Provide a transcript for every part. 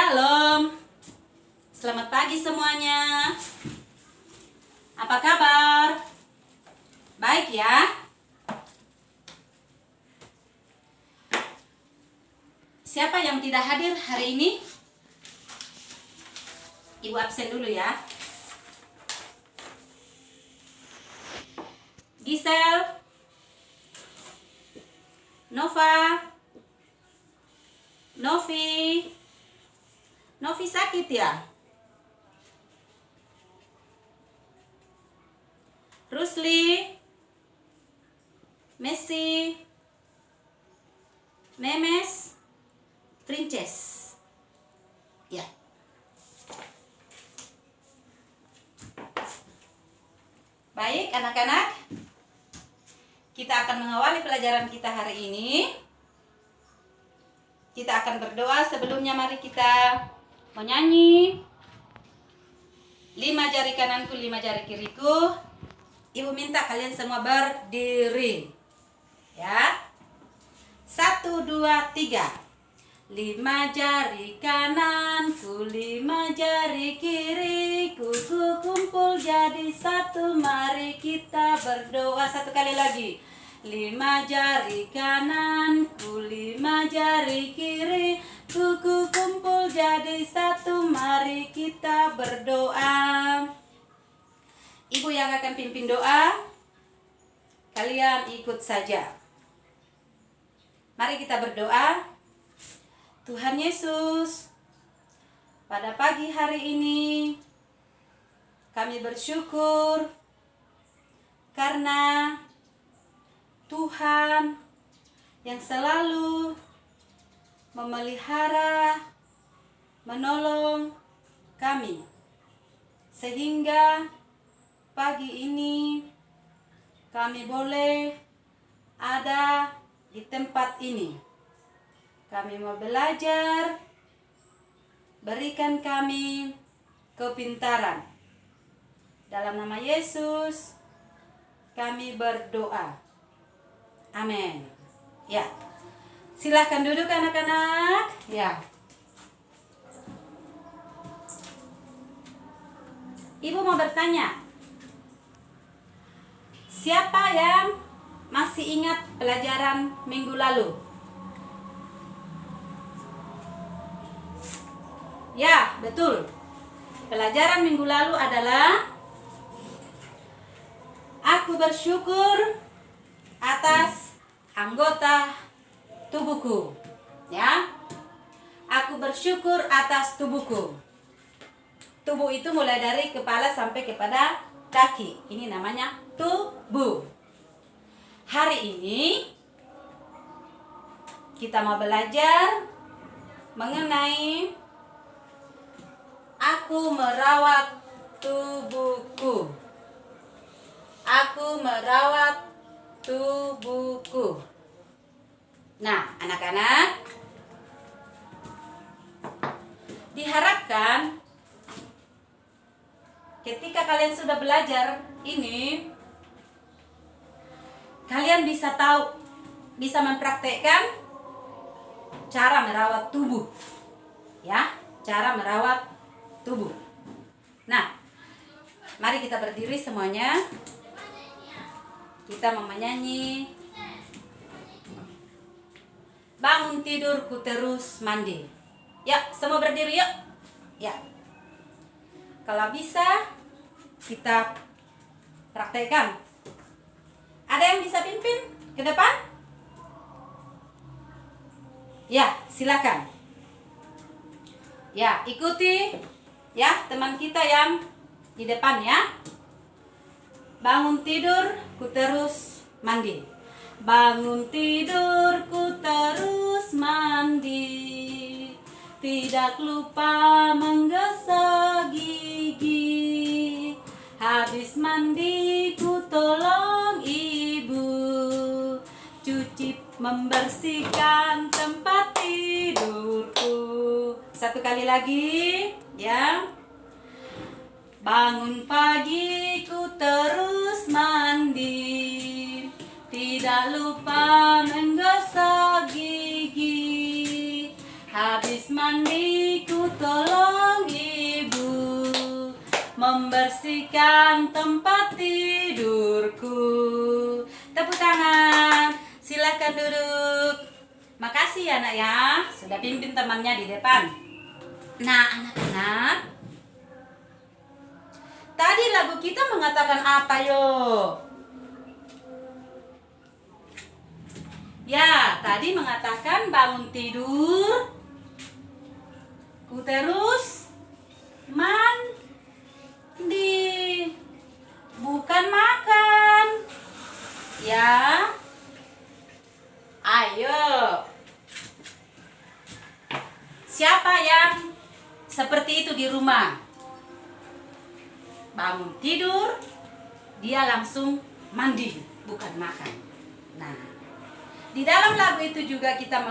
Shalom. Selamat pagi semuanya. Apa kabar? Baik ya? Siapa yang tidak hadir hari ini? Ibu absen dulu ya. Gisel, Nova, Novi sakit ya? Rusli, Messi, Memes, Princess. Ya. Baik anak-anak, kita akan mengawali pelajaran kita hari ini. Kita akan berdoa. Sebelumnya mari kita menyanyi 5 jari kananku, 5 jari kiriku. Ibu minta kalian semua berdiri ya. 1, 2, 3. 5 jari kananku, 5 jari kiriku, ku kumpul jadi satu, mari kita berdoa. Satu kali lagi. 5 jari kananku, 5 jari kiri, ku kumpul jadi satu, mari kita berdoa. Ibu yang akan pimpin doa, kalian ikut saja. Mari kita berdoa. Tuhan Yesus, pada pagi hari ini kami bersyukur karena Tuhan yang selalu memelihara, menolong kami, sehingga pagi ini kami boleh ada di tempat ini. Kami mau belajar, berikan kami kepintaran. Dalam nama Yesus kami berdoa. Amin. Ya. Silahkan duduk anak-anak. Ya. Ibu mau bertanya. Siapa yang masih ingat pelajaran minggu lalu? Ya, betul. Pelajaran minggu lalu adalah aku bersyukur atas anggota tubuhku. Ya. Aku bersyukur atas tubuhku. Tubuh itu mulai dari kepala sampai kepada kaki. Ini namanya tubuh. Hari ini kita mau belajar mengenai aku merawat tubuhku. Aku merawat tubuhku. Nah, anak-anak, diharapkan ketika kalian sudah belajar ini, kalian bisa tahu, bisa mempraktekkan cara merawat tubuh. Ya, cara merawat tubuh. Nah, mari kita berdiri semuanya. Kita mau menyanyi bangun tidurku terus mandi. Ya, semua berdiri yuk. Ya. Kalau bisa kita praktekkan. Ada yang bisa pimpin ke depan? Ya, silakan. Ya, ikuti ya teman kita yang di depan ya. Bangun tidur, ku terus mandi. Bangun tidur, ku terus mandi. Tidak lupa menggosok gigi. Habis mandi, ku tolong ibu cuci membersihkan tempat tidurku. Satu kali lagi ya. Bangun pagi, ku terus mandi. Tidak lupa menggosok gigi. Habis mandi, ku tolong ibu membersihkan tempat tidurku. Tepuk tangan. Silakan duduk. Makasih ya nak ya, sudah pimpin temannya di depan. Nah anak-anak, tadi lagu kita mengatakan apa yo? Ya, tadi mengatakan bangun tidur, ku terus mandi, bukan makan. Ya, ayo. Siapa yang seperti itu di rumah? Bangun tidur, dia langsung mandi, bukan makan. Nah, di dalam lagu itu juga kita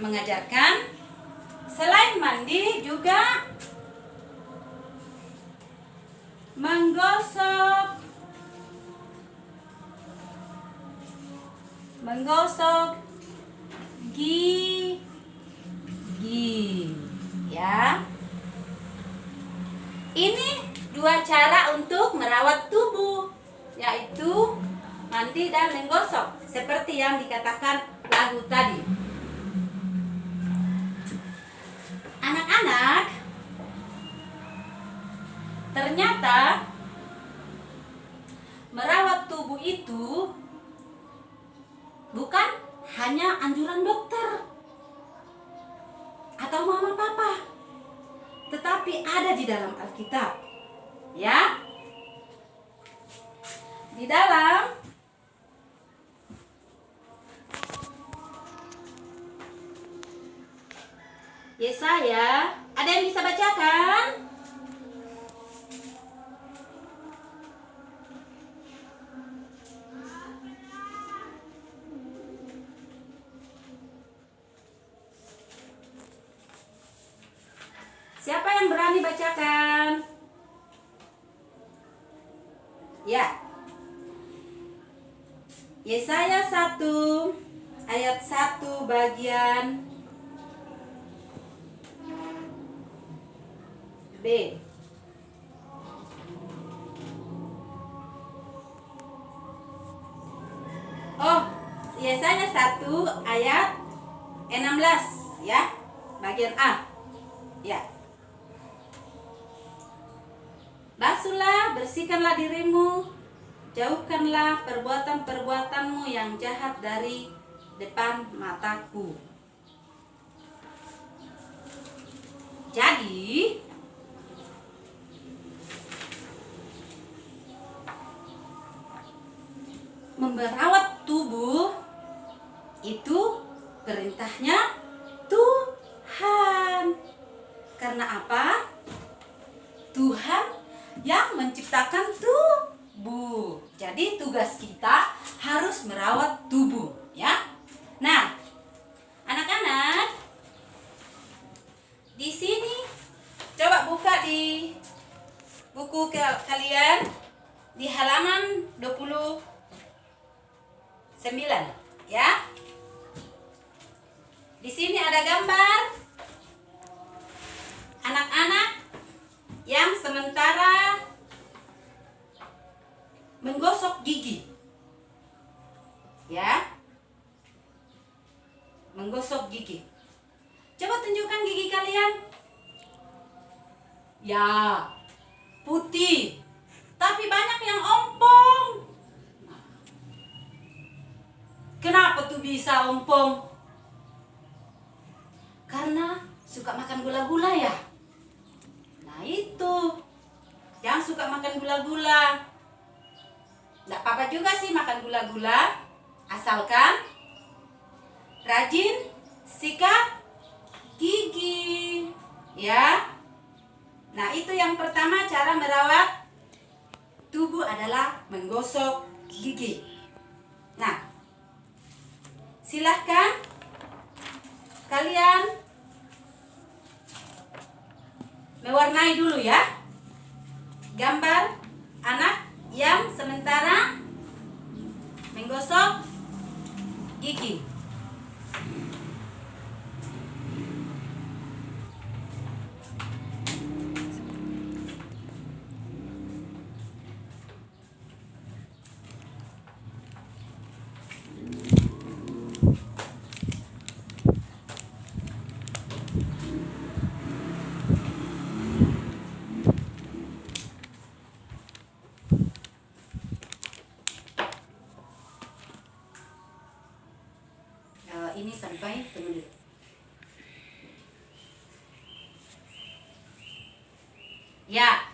mengajarkan selain mandi juga menggosok gigi ya. Ini dua cara untuk merawat tubuh, yaitu mandi dan menggosok, seperti yang dikatakan lagu tadi. Anak-anak, ternyata merawat tubuh itu bukan hanya anjuran dokter atau mama papa, tetapi ada di dalam Alkitab. Ya. Di dalam Yesaya, ada yang bisa bacakan? Siapa yang berani bacakan? Ya. Yesaya 1 ayat 1 bagian B. Oh, Yesaya 1 ayat 16 ya, bagian A. Ya. Basuhlah, bersihkanlah dirimu, jauhkanlah perbuatan-perbuatanmu yang jahat dari depan mataku. Jadi, merawat tubuh itu perintahnya Tuhan. Karena apa? Tuhan yang menciptakan tubuh. Jadi tugas kita harus merawat tubuh, ya. Nah, anak-anak, di sini coba buka di buku kalian di halaman 29, ya. Di sini ada gambar anak-anak yang sementara menggosok gigi. Ya. Menggosok gigi. Coba tunjukkan gigi kalian. Ya, putih. Tapi banyak yang ompong. Kenapa tuh bisa ompong? Karena suka makan gula-gula ya. Nah itu, yang suka makan gula-gula, nggak apa-apa juga sih makan gula-gula, asalkan rajin sikat gigi, ya. Nah itu yang pertama, cara merawat tubuh adalah menggosok gigi. Nah, silahkan kalian mewarnai dulu ya gambar anak yang sementara menggosok gigi. ini sampai tunggu dulu. Ya,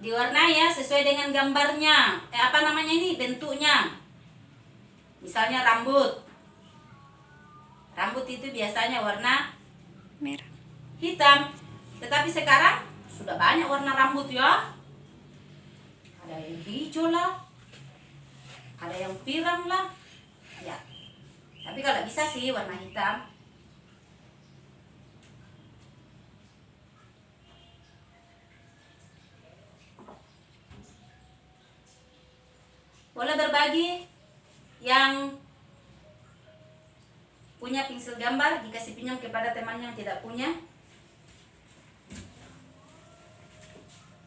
diwarnai ya sesuai dengan gambarnya. Apa namanya ini, bentuknya. Misalnya rambut. Rambut itu biasanya warna merah, hitam. Tetapi sekarang sudah banyak warna rambut ya. Ada yang hijau lah, ada yang pirang lah. Ya. Tapi kalau bisa sih warna hitam. Boleh berbagi yang punya pensil gambar dikasih pinjam kepada teman yang tidak punya.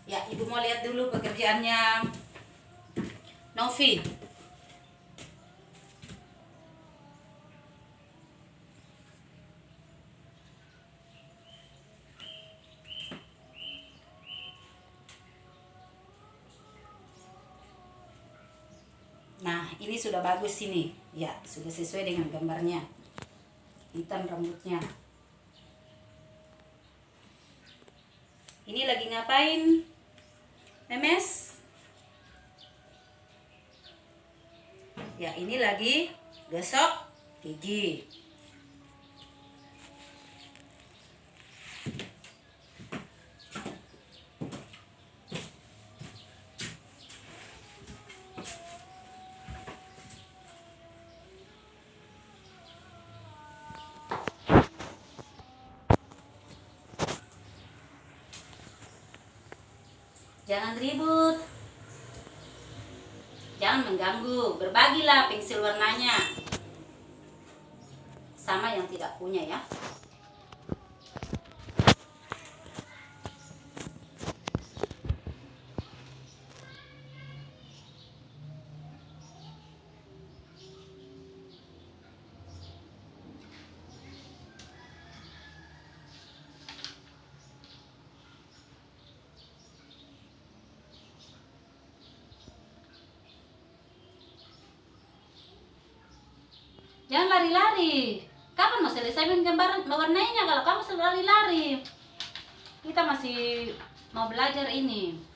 Ya, ibu mau lihat dulu pekerjaannya Novi. Nah, ini sudah bagus ini. Ya, sudah sesuai dengan gambarnya. Hitam rambutnya. Ini lagi ngapain, Memes? Ya, ini lagi gosok gigi. Jangan ribut, jangan mengganggu, berbagilah pensil warnanya sama yang tidak punya ya. Jangan lari-lari. Kapan mau selesai gambar mewarnainya kalau kamu selalu lari-lari? Kita masih mau belajar ini.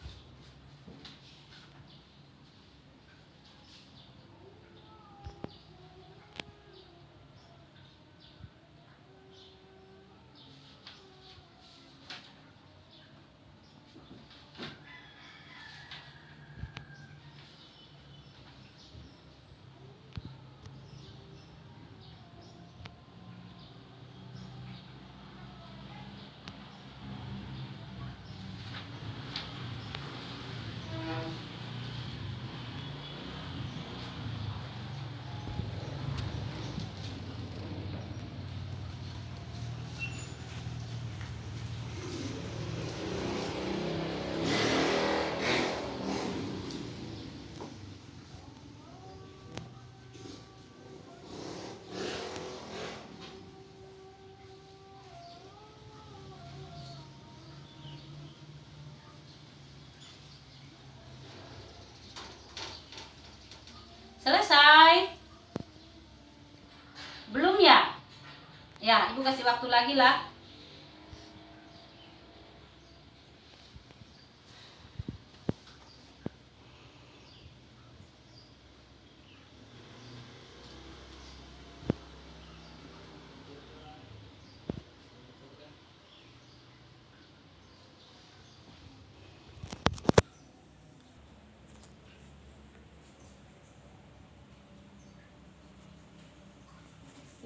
Selesai? Belum ya? Ya, ibu kasih waktu lagi lah.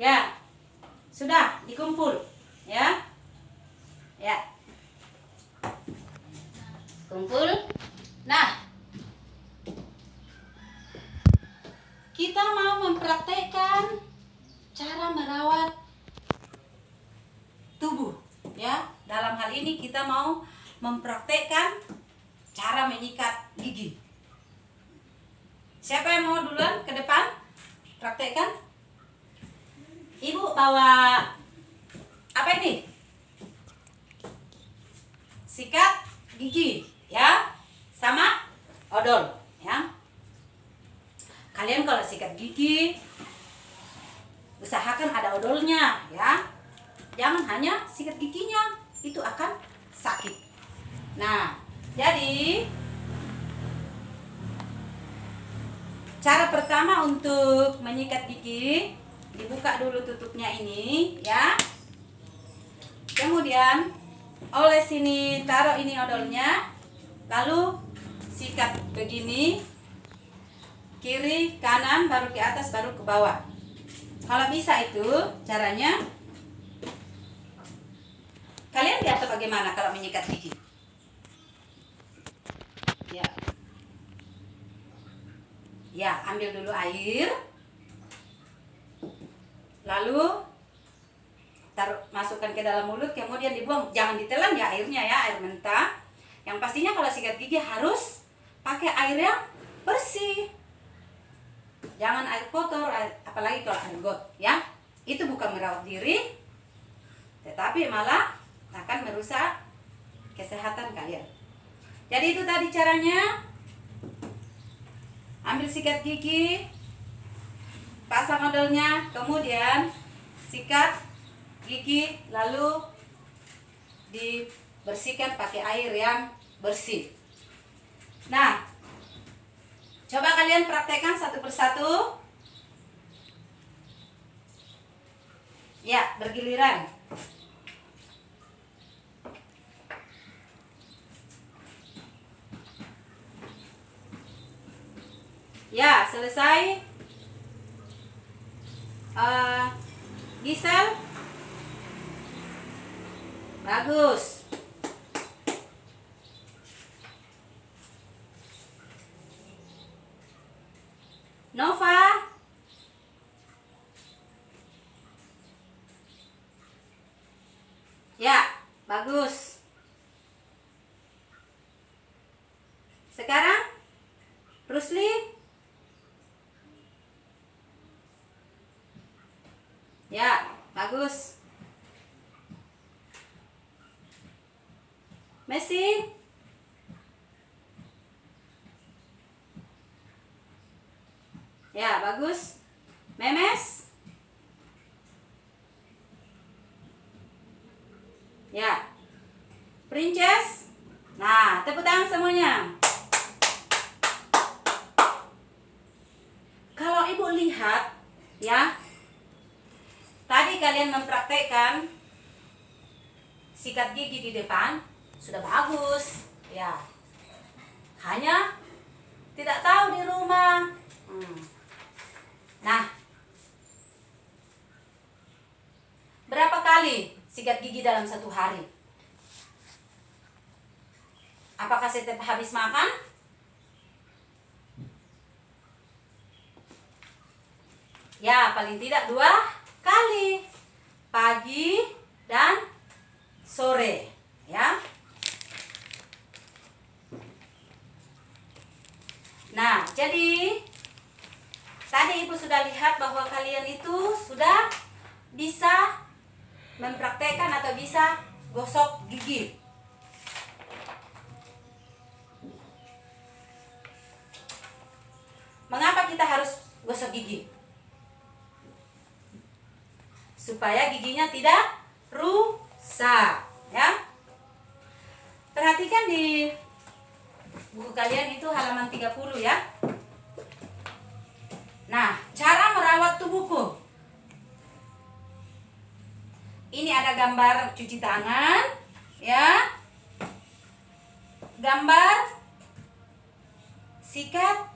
Ya, sudah dikumpul, ya, ya, kumpul. Nah, kita mau mempraktekkan cara merawat tubuh, ya. Dalam hal ini kita mau mempraktekkan cara menyikat gigi. Siapa yang mau duluan ke depan praktekkan? Ibu bawa apa ini? Sikat gigi, ya, sama odol, ya. Kalian kalau sikat gigi usahakan ada odolnya ya. Jangan hanya sikat giginya, itu akan sakit. Nah, jadi cara pertama untuk menyikat gigi, dibuka dulu tutupnya ini ya. Kemudian oles sini, taruh ini odolnya, lalu sikat begini, kiri kanan, baru ke atas, baru ke bawah. Kalau bisa itu caranya. Kalian biasa bagaimana kalau menyikat gigi? Ya. Ya, ambil dulu air. Lalu masukkan ke dalam mulut, kemudian dibuang. Jangan ditelan ya airnya ya, air mentah. Yang pastinya kalau sikat gigi harus pakai air yang bersih. Jangan air kotor, apalagi kalau air got ya. Itu bukan merawat diri, tetapi malah akan merusak kesehatan kalian. Jadi itu tadi caranya. Ambil sikat gigi, pasang odolnya, kemudian sikat gigi, lalu dibersihkan pakai air yang bersih. Nah, coba kalian praktekkan satu persatu. Ya, bergiliran. Ya, selesai. Gisel, bagus. Nova, ya, bagus. Sekarang Rusli, ya, bagus. Messi, ya, bagus. Memes, ya. Princess, nah, tepuk tangan semuanya. Kalau ibu lihat ya, tadi kalian mempraktekkan sikat gigi di depan, sudah bagus ya. Hanya tidak tahu di rumah. Nah, berapa kali sikat gigi dalam satu hari? Apakah setiap habis makan? Ya, paling tidak 2 kali, pagi dan sore ya. Nah, jadi tadi ibu sudah lihat bahwa kalian itu sudah bisa mempraktekkan atau bisa gosok gigi. Mengapa kita harus gosok gigi? Supaya giginya tidak rusak ya. Perhatikan di buku kalian itu halaman 30 ya. Nah, cara merawat tubuhku. Ini ada gambar cuci tangan ya. Gambar sikat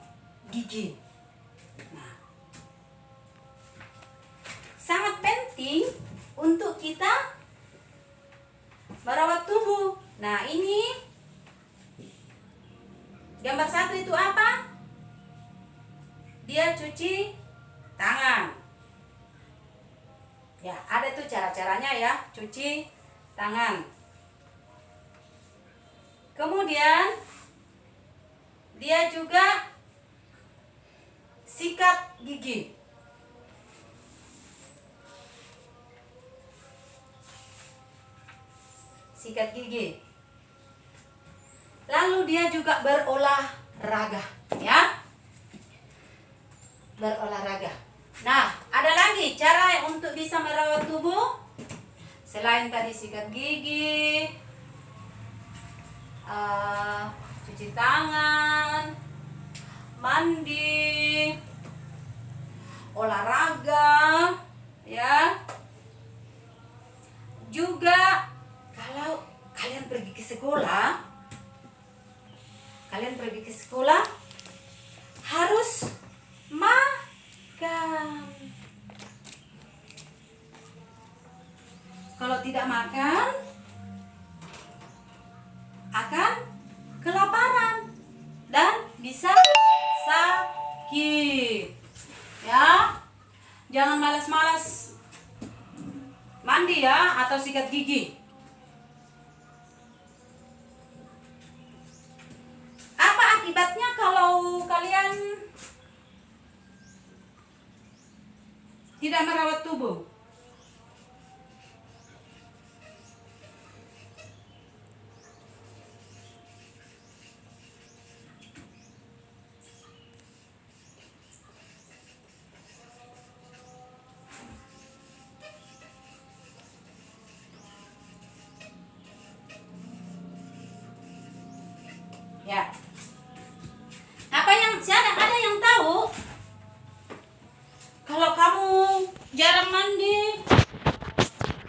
gigi. Nah, sangat penting untuk kita merawat tubuh. Nah, ini gambar 1 itu apa? Dia cuci tangan. Ya, ada tuh cara-caranya ya, cuci tangan. Kemudian dia juga sikat gigi. Sikat gigi. Lalu dia juga berolahraga, ya. Berolahraga. Nah, ada lagi cara untuk bisa merawat tubuh selain tadi sikat gigi, cuci tangan, mandi, olahraga, ya. Juga kalau kalian pergi ke sekolah, harus makan. Kalau tidak makan, akan kelaparan dan bisa sakit. Ya, jangan malas-malas mandi ya atau sikat gigi. Apa akibatnya kalau kalian tidak merawat tubuh? Ya. Ada yang tahu kalau kamu jarang mandi,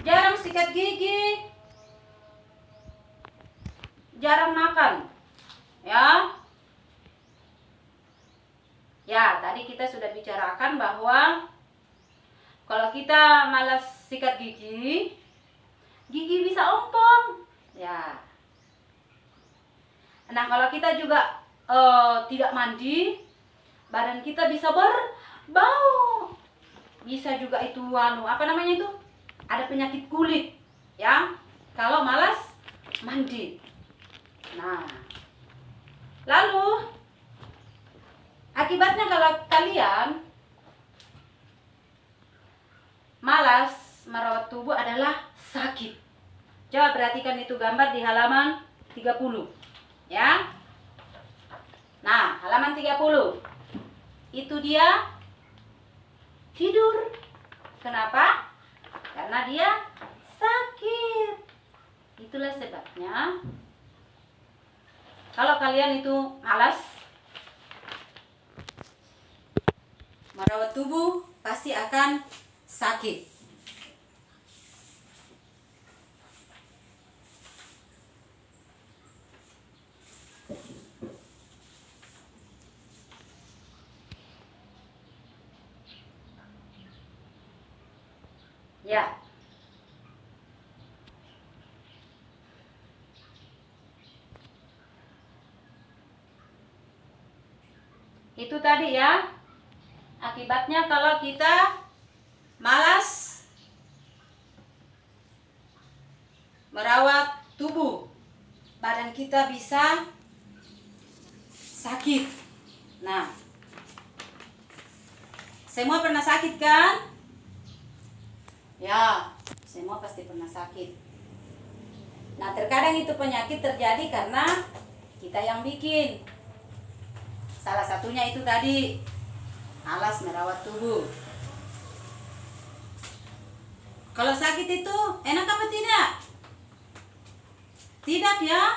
jarang sikat gigi, jarang makan, ya? Ya, tadi kita sudah bicarakan bahwa kalau kita malas sikat gigi, gigi bisa ompong, ya. Nah, kalau kita juga tidak mandi, badan kita bisa berbau. Bisa juga itu apa namanya itu? Ada penyakit kulit, ya. Kalau malas mandi. Nah, lalu akibatnya kalau kalian malas merawat tubuh adalah sakit. Coba perhatikan itu gambar di halaman 30. Ya. Nah, halaman 30. Itu dia tidur. Kenapa? Karena dia sakit. Itulah sebabnya kalau kalian itu malas merawat tubuh, pasti akan sakit. Ya. Itu tadi ya. Akibatnya kalau kita malas merawat tubuh, badan kita bisa sakit. Nah, semua pernah sakit kan? Ya, semua pasti pernah sakit. Nah, terkadang itu penyakit terjadi karena kita yang bikin. Salah satunya itu tadi, malas merawat tubuh. Kalau sakit itu enak apa tidak? Tidak ya.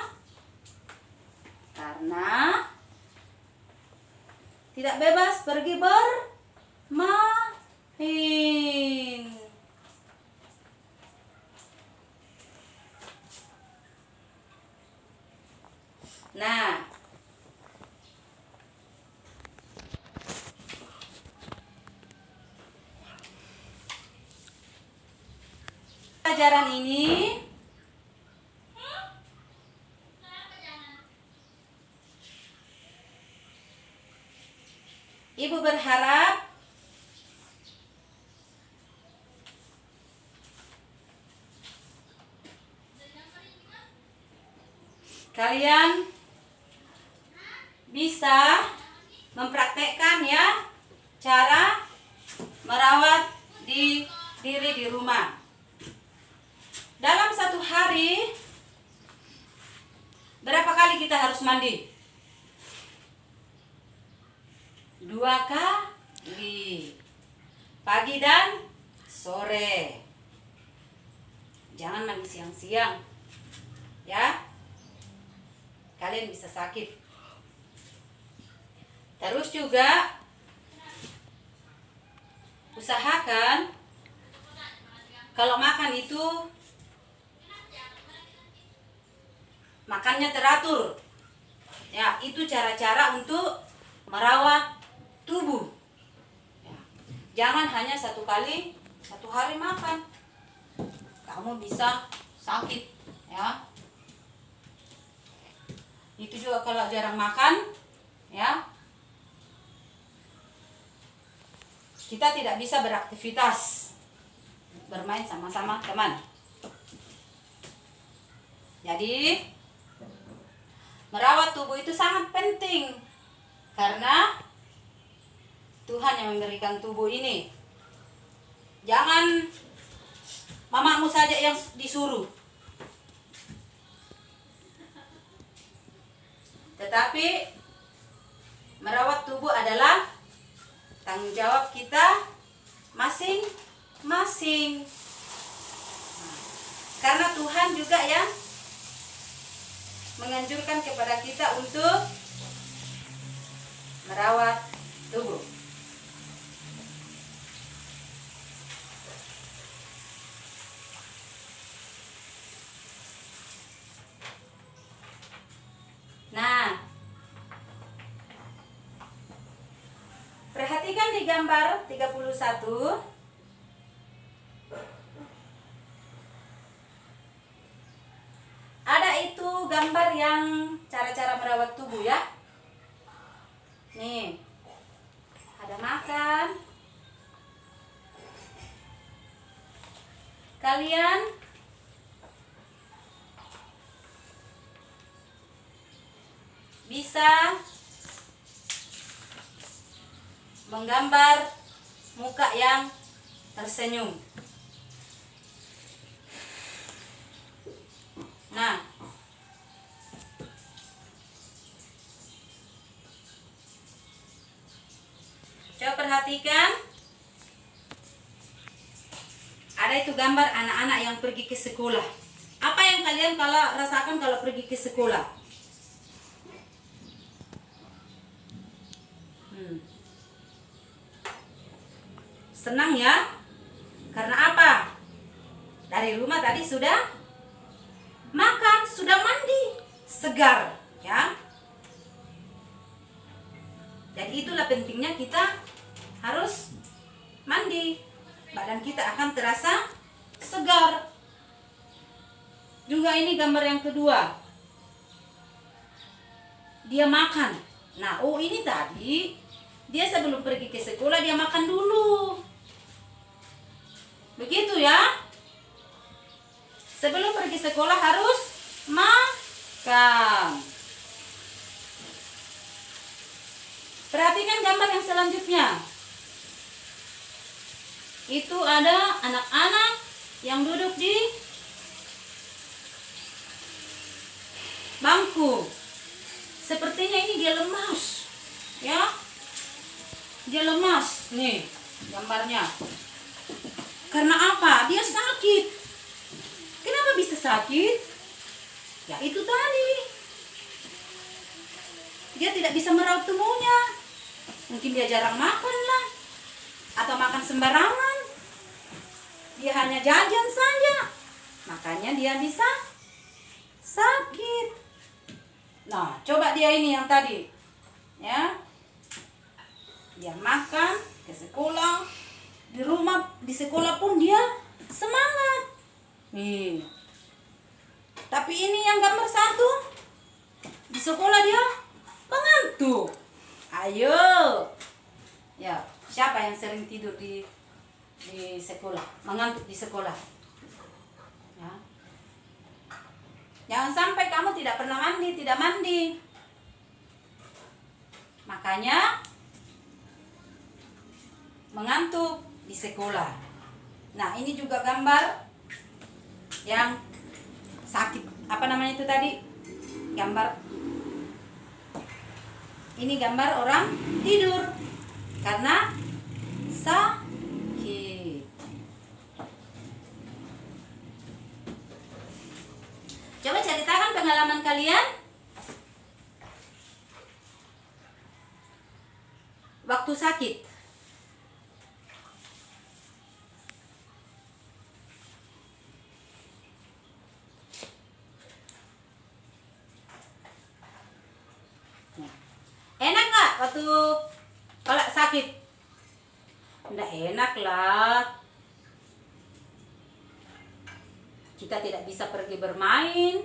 Karena tidak bebas pergi bermain. Nah, pelajaran ini Ibu berharap kalian bisa mempraktekkan ya cara merawat diri di rumah. Dalam satu hari berapa kali kita harus mandi? 2 kali. pagi dan sore. Jangan mandi siang-siang, ya. Kalian bisa sakit. Terus juga usahakan kalau makan itu makannya teratur. Ya, itu cara-cara untuk merawat tubuh. Ya. Jangan hanya satu hari makan. Kamu bisa sakit, ya. Itu juga kalau jarang makan, ya. Kita tidak bisa beraktivitas, bermain sama-sama teman. Jadi, merawat tubuh itu sangat penting karena Tuhan yang memberikan tubuh ini. Jangan mamamu saja yang disuruh, tetapi merawat tubuh adalah tanggung jawab kita masing-masing. Karena Tuhan juga yang menganjurkan kepada kita untuk merawat tubuh. Nah, perhatikan di gambar 31. Ada itu gambar yang cara-cara merawat tubuh, ya. Nih, ada makan. Kalian bisa menggambar muka yang tersenyum. Nah, coba perhatikan. Ada itu gambar anak-anak yang pergi ke sekolah. Apa yang kalian rasakan kalau pergi ke sekolah? Senang, ya? Karena apa? Dari rumah tadi sudah makan, sudah mandi, segar, ya. Jadi itulah pentingnya kita harus mandi. Badan kita akan terasa segar. Juga ini gambar yang kedua. Dia makan. Nah, ini tadi dia sebelum pergi ke sekolah dia makan dulu. Begitu, ya. Sebelum pergi sekolah harus makan. Perhatikan gambar yang selanjutnya. Itu ada anak-anak yang duduk di bangku. Sepertinya ini dia lemas, ya. Dia lemas. Nih gambarnya. Karena apa? Dia sakit. Kenapa bisa sakit? Ya itu tadi. Dia tidak bisa merawat tubuhnya. Mungkin dia jarang makan lah. Atau makan sembarangan. Dia hanya jajan saja. Makanya dia bisa sakit. Nah, coba dia ini yang tadi. Ya. Dia makan ke sekolah. Di rumah, di sekolah pun dia semangat. Nih. Tapi ini yang gambar satu. Di sekolah dia mengantuk. Ayo. Ya, siapa yang sering tidur di sekolah? Mengantuk di sekolah. Ya. Jangan sampai kamu tidak mandi. Makanya mengantuk di sekolah. Nah, ini juga gambar yang sakit. Apa namanya itu tadi? Gambar. Ini gambar orang tidur karena sakit. pengalaman kalian? Waktu sakit. Enak nggak waktu kalau sakit? Nggak enak lah. Kita tidak bisa pergi bermain,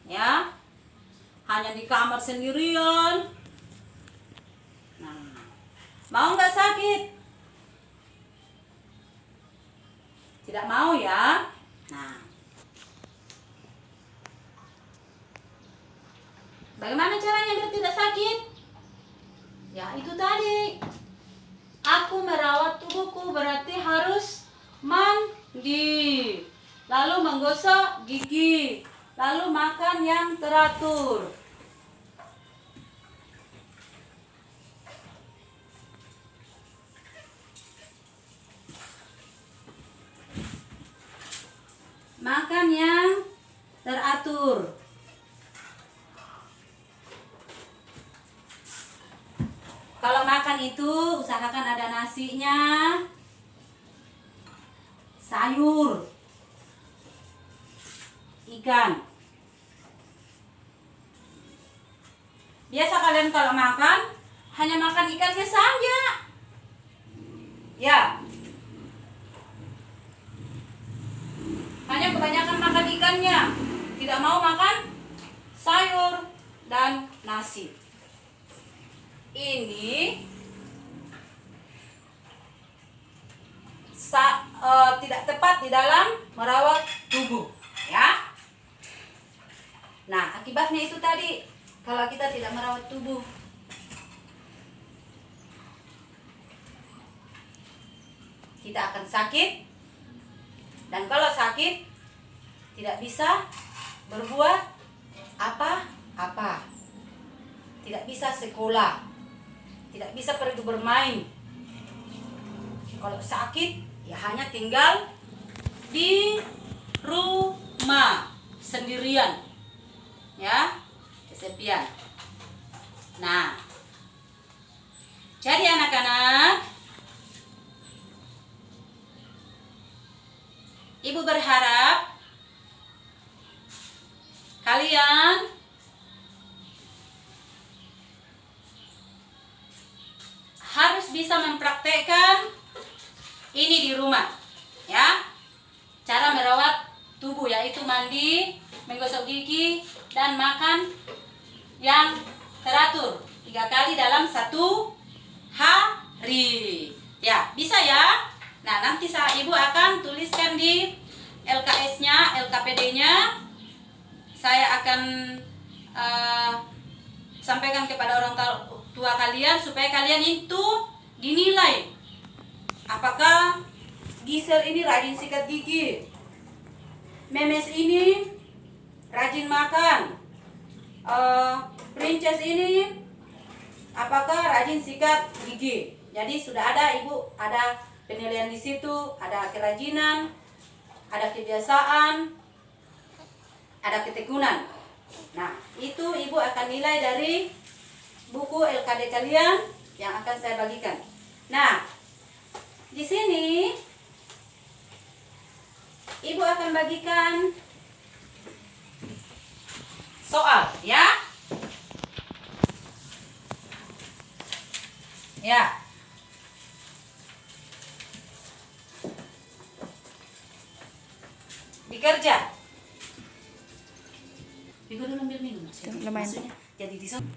ya, hanya di kamar sendirian. Nah, mau nggak sakit? Tidak mau ya. Nah, bagaimana caranya biar tidak sakit? Ya itu tadi, aku merawat tubuhku berarti harus mandi, lalu menggosok gigi, lalu makan yang teratur. Makan yang teratur. Kalau makan itu usahakan ada nasinya, sayur, ikan. Biasa kalian kalau makan hanya makan ikannya saja, ya. Hanya kebanyakan makan ikannya, tidak mau makan sayur dan nasi. Ini tidak tepat di dalam merawat tubuh, ya. Nah, akibatnya itu tadi, kalau kita tidak merawat tubuh, kita akan sakit. Dan kalau sakit, tidak bisa berbuat apa-apa. Tidak bisa sekolah, tidak bisa pergi bermain. Kalau sakit, ya hanya tinggal di rumah sendirian, ya, kesepian. Nah, jadi anak-anak, Ibu berharap kalian harus bisa mempraktekkan ini di rumah, ya. Cara merawat tubuh yaitu mandi, menggosok gigi, dan makan yang teratur 3 kali dalam 1 hari. Ya, bisa ya. Nah, nanti Ibu akan tuliskan di LKS-nya, LKPD-nya. Saya akan sampaikan kepada orang tua kalian supaya kalian itu dinilai. Apakah Gisel ini rajin sikat gigi? Memes ini rajin makan? Princess ini apakah rajin sikat gigi? Jadi sudah ada Ibu, ada penilaian di situ, ada kerajinan, ada kebiasaan, ada ketekunan. Nah, itu Ibu akan nilai dari buku LKD kalian yang akan saya bagikan. Nah, di sini Ibu akan bagikan soal, ya. Ya. Dikerja. Ibu dulu ambil minum. Lumayan. Maksudnya, jadi di sana.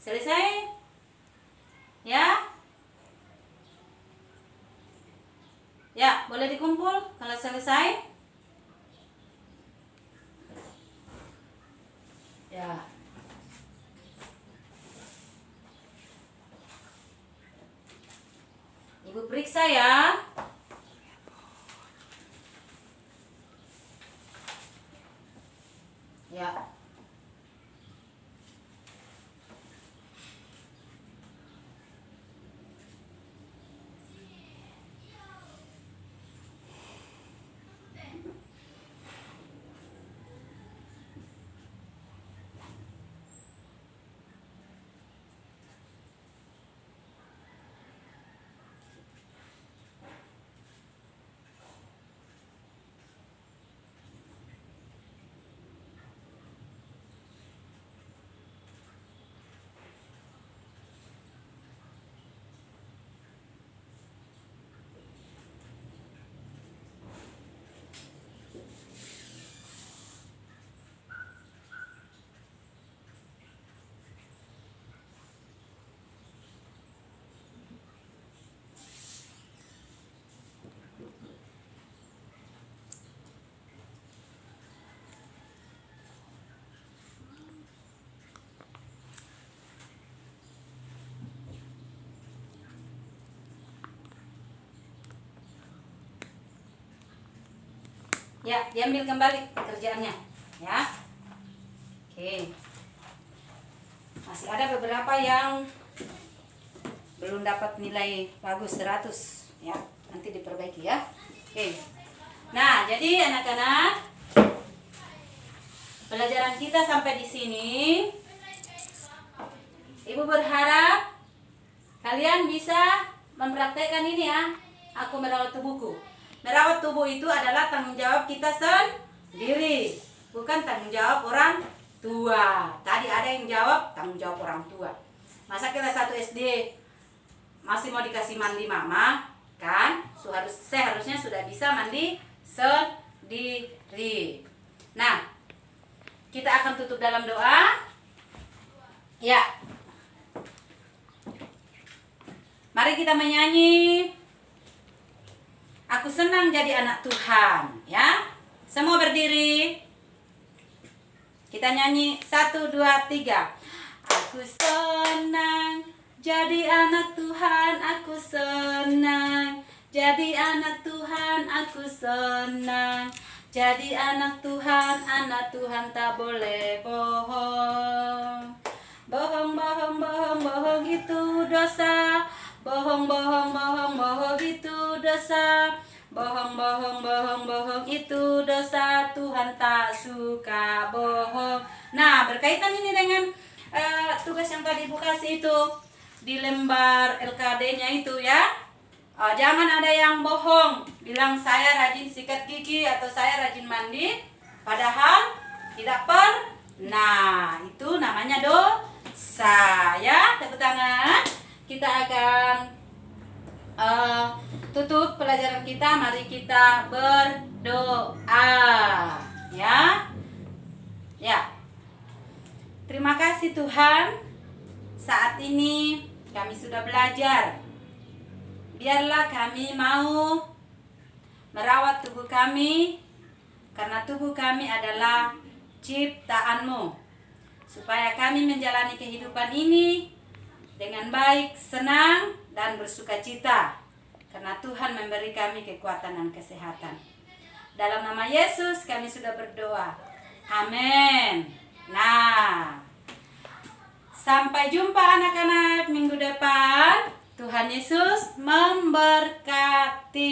Selesai? Ya? Ya, boleh dikumpul kalau selesai. Ya. Ibu periksa ya. Ya. Ya, diambil kembali pekerjaannya, ya. Oke. Masih ada beberapa yang belum dapat nilai bagus 100, ya. Nanti diperbaiki ya. Oke. Nah, jadi anak-anak, pelajaran kita sampai di sini. Ibu berharap kalian bisa mempraktekkan ini ya. Aku merawat tubuhku. Merawat tubuh itu adalah tanggung jawab kita sendiri, bukan tanggung jawab orang tua. Tadi ada yang jawab tanggung jawab orang tua. Masa kita 1 SD masih mau dikasih mandi mama, kan? Seharusnya sudah bisa mandi sendiri. Nah, kita akan tutup dalam doa. Ya. Mari kita menyanyi. Aku senang jadi anak Tuhan, ya. Semua berdiri. Kita nyanyi 1, 2, 3. Aku senang jadi anak Tuhan, aku senang jadi anak Tuhan, aku senang jadi anak Tuhan tak boleh bohong. Bohong, bohong, bohong, bohong itu dosa. Bohong, bohong, bohong, bohong itu dosa. Bohong, bohong, bohong, bohong itu dosa. Tuhan tak suka bohong. Nah, berkaitan ini dengan tugas yang tadi Ibu kasih itu di lembar LKD-nya itu ya. Jangan ada yang bohong, bilang saya rajin sikat gigi atau saya rajin mandi, padahal tidak pernah. Itu namanya dosa ya. Tepuk tangan. Kita akan tutup pelajaran kita. Mari kita berdoa, ya. Ya. Terima kasih Tuhan. Saat ini kami sudah belajar. Biarlah kami mau merawat tubuh kami, karena tubuh kami adalah ciptaan-Mu, supaya kami menjalani kehidupan ini dengan baik, senang, dan bersuka cita, karena Tuhan memberi kami kekuatan dan kesehatan. Dalam nama Yesus kami sudah berdoa. Amin. Nah, sampai jumpa anak-anak minggu depan. Tuhan Yesus memberkati.